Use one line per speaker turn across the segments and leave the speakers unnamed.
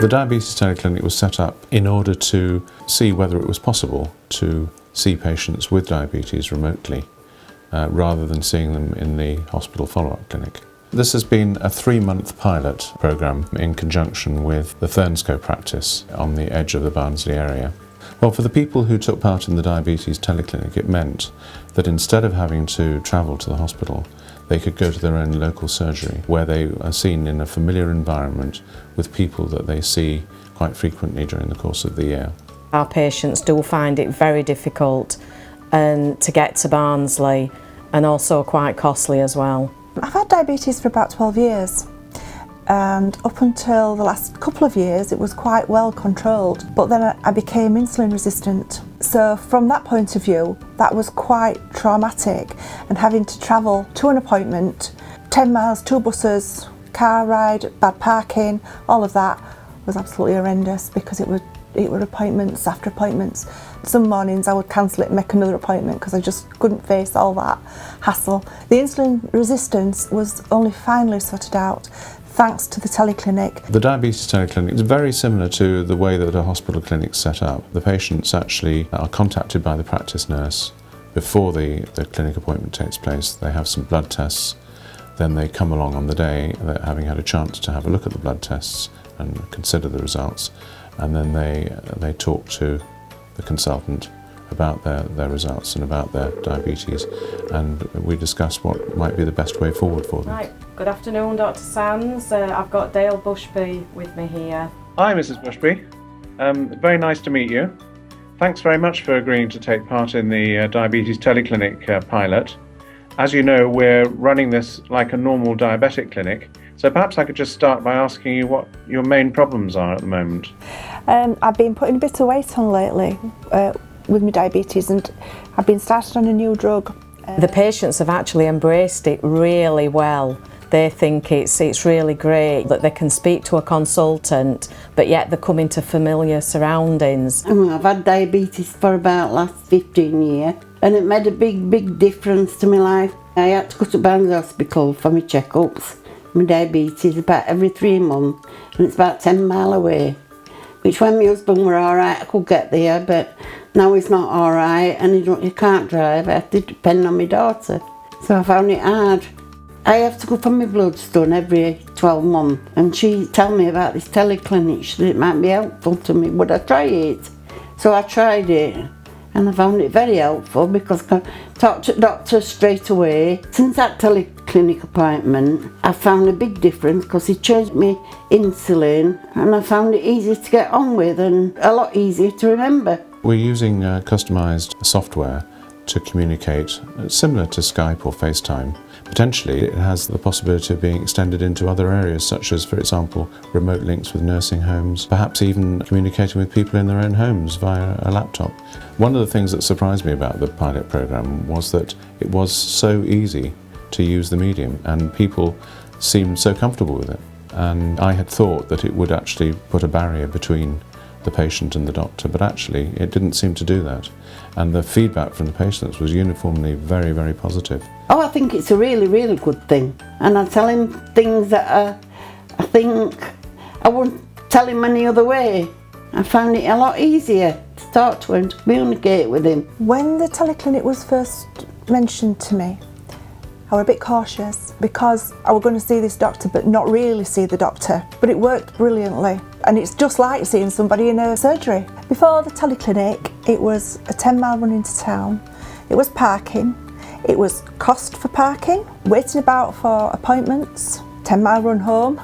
The Diabetes Teleclinic was set up in order to see whether it was possible to see patients with diabetes remotely rather than seeing them in the hospital follow-up clinic. This has been a 3-month pilot programme in conjunction with the Thurnscoe practice on the edge of the Barnsley area. Well, for the people who took part in the Diabetes Teleclinic, it meant that instead of having to travel to the hospital, they could go to their own local surgery where they are seen in a familiar environment with people that they see quite frequently during the course of the year.
Our patients do find it very difficult to get to Barnsley, and also quite costly as well.
I've had diabetes for about 12 years, and up until the last couple of years it was quite well controlled, but then I became insulin resistant. So from that point of view, that was quite traumatic, and having to travel to an appointment, 10 miles, 2 buses, car ride, bad parking, all of that was absolutely horrendous, because it were appointments after appointments. Some mornings I would cancel it and make another appointment because I just couldn't face all that hassle. The insulin resistance was only finally sorted out thanks to the Teleclinic.
The Diabetes Teleclinic is very similar to the way that a hospital clinic's set up. The patients actually are contacted by the practice nurse before the clinic appointment takes place. They have some blood tests, then they come along on the day, having had a chance to have a look at the blood tests and consider the results, and then they talk to the consultant about their results and about their diabetes, and we discuss what might be the best way forward for them.
Right, good afternoon, Dr. Sands. I've got Dale Bushby with me here.
Hi, Mrs. Bushby. Very nice to meet you. Thanks very much for agreeing to take part in the Diabetes Teleclinic pilot. As you know, we're running this like a normal diabetic clinic, so perhaps I could just start by asking you what your main problems are at the moment.
I've been putting a bit of weight on lately with my diabetes, and I've been started on a new drug.
The patients have actually embraced it really well. They think it's really great that they can speak to a consultant, but yet they're coming to familiar surroundings.
I've had diabetes for about last 15 years, and it made a big difference to my life. I had to go to Barnsley Hospital for my checkups. My diabetes about every 3 months, and it's about 10 miles away. Which when my husband were alright, I could get there, but now he's not alright, and he can't drive. I have to depend on my daughter. So I found it hard. I have to go for my bloods done every 12 months, and she told me about this Teleclinic. She said it might be helpful to me. Would I try it? So I tried it, and I found it very helpful because I talked to the doctor straight away. Since that Teleclinic appointment, I found a big difference because he changed me insulin, and I found it easy to get on with and a lot easier to remember.
We're using customised software to communicate, similar to Skype or FaceTime. Potentially it has the possibility of being extended into other areas, such as, for example, remote links with nursing homes, perhaps even communicating with people in their own homes via a laptop. One of the things that surprised me about the pilot programme was that it was so easy to use the medium, and people seemed so comfortable with it. And I had thought that it would actually put a barrier between the patient and the doctor, but actually it didn't seem to do that. And the feedback from the patients was uniformly very positive.
Oh, I think it's a really good thing. And I tell him things that I think I wouldn't tell him any other way. I found it a lot easier to talk to him, to communicate with him.
When the Teleclinic was first mentioned to me, I was a bit cautious because I was going to see this doctor but not really see the doctor. But it worked brilliantly, and it's just like seeing somebody in a surgery. Before the Teleclinic, it was a 10-mile run into town. It was parking. It was cost for parking, waiting about for appointments, 10-mile run home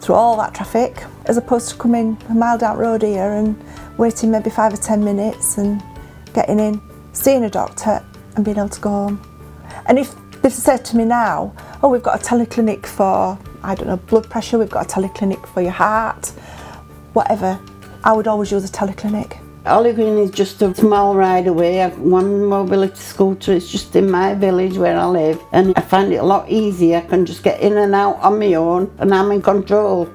through all that traffic, as opposed to coming a mile down the road here and waiting maybe 5 or 10 minutes and getting in, seeing a doctor and being able to go home. And if they said to me now, oh, we've got a Teleclinic for, I don't know, blood pressure, we've got a Teleclinic for your heart, whatever, I would always use a Teleclinic.
Olive Green is just a small ride away. I've one mobility scooter. It's just in my village where I live, and I find it a lot easier. I can just get in and out on my own, and I'm in control.